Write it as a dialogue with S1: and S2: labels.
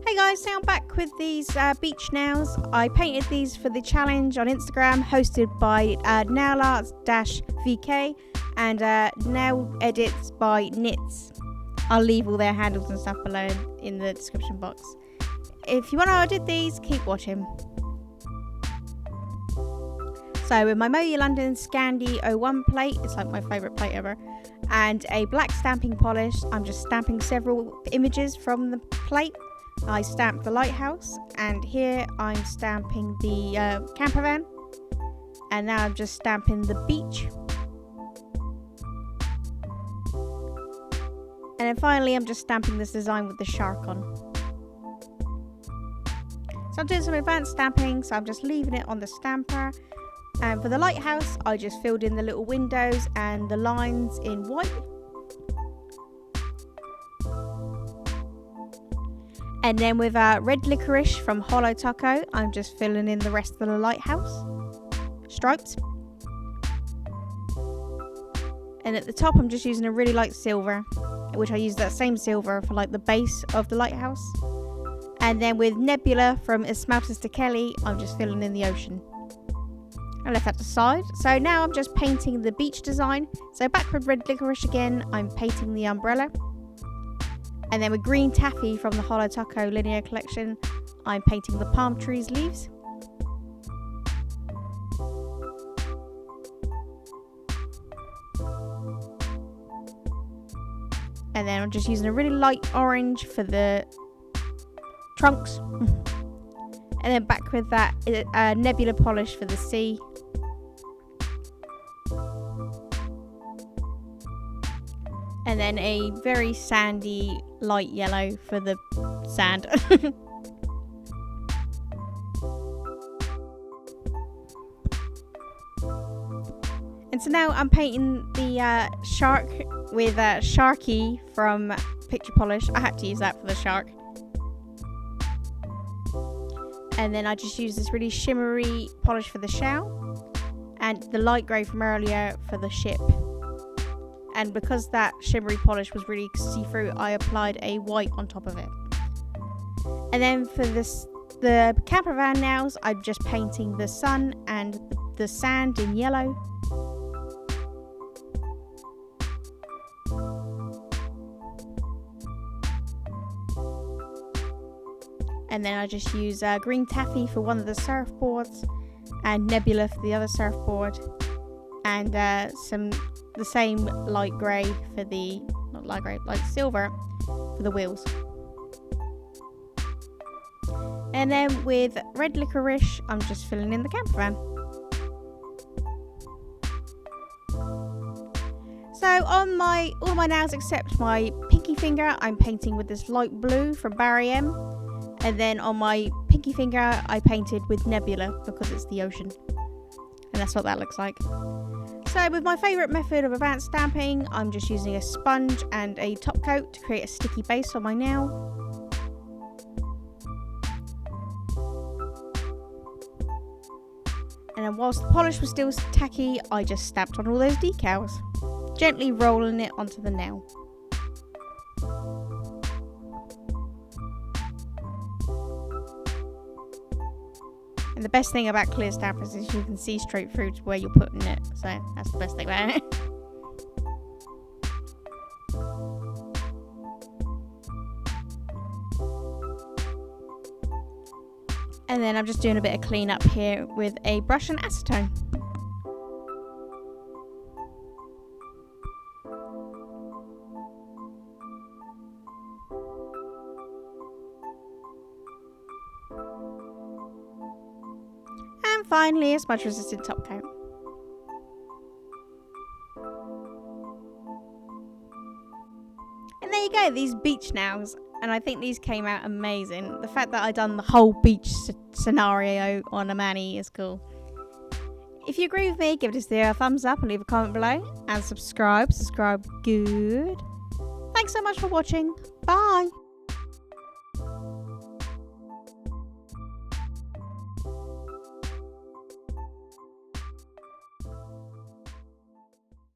S1: Hey guys, so I'm back with these beach nails. I painted these for the challenge on Instagram, hosted by nailarts-vk and nail edits by Knits. I'll leave all their handles and stuff below in the description box. If you want to know how I did these, keep watching. So with my Moya London Scandi 01 plate, it's like my favourite plate ever, and a black stamping polish, I'm just stamping several images from the plate. I stamped the lighthouse, and here I'm stamping the camper van, and now I'm just stamping the beach. And then finally I'm just stamping this design with the shark on. So I'm doing some advanced stamping, so I'm just leaving it on the stamper. And for the lighthouse, I just filled in the little windows and the lines in white. And then with red licorice from Holo Taco, I'm just filling in the rest of the lighthouse stripes. And at the top, I'm just using a really light silver, which I use that same silver for like the base of the lighthouse. And then with Nebula from Esmaltes de Kelly, I'm just filling in the ocean. I left that aside. So now I'm just painting the beach design. So back with red licorice again, I'm painting the umbrella. And then with green taffy from the Holo Taco linear collection, I'm painting the palm trees leaves. And then I'm just using a really light orange for the trunks. And then back with that nebula polish for the sea. And then a very sandy light yellow for the sand. And so now I'm painting the shark with Sharky from Picture Polish. I had to use that for the shark. And then I just use this really shimmery polish for the shell, and the light grey from earlier for the ship. And because that shimmery polish was really see-through, I applied a white on top of it. And then for the camper van nails, I'm just painting the sun and the sand in yellow. And then I just use green taffy for one of the surfboards, and Nebula for the other surfboard, and the same light grey for the, not light grey, light silver for the wheels. And then with red licorice, I'm just filling in the camper van. So on all my nails except my pinky finger, I'm painting with this light blue from Barry M. And then on my pinky finger, I painted with Nebula because it's the ocean. And that's what that looks like. So with my favourite method of advanced stamping, I'm just using a sponge and a top coat to create a sticky base on my nail. And then whilst the polish was still tacky, I just stamped on all those decals, gently rolling it onto the nail. And the best thing about clear stampers is you can see straight through to where you're putting it. So that's the best thing about it. And then I'm just doing a bit of cleanup here with a brush and acetone. And finally, a smudge resistant top coat. And there you go, these beach nails. And I think these came out amazing. The fact that I done the whole beach scenario on a mani is cool. If you agree with me, give this video a thumbs up and leave a comment below. And subscribe good. Thanks so much for watching. Bye.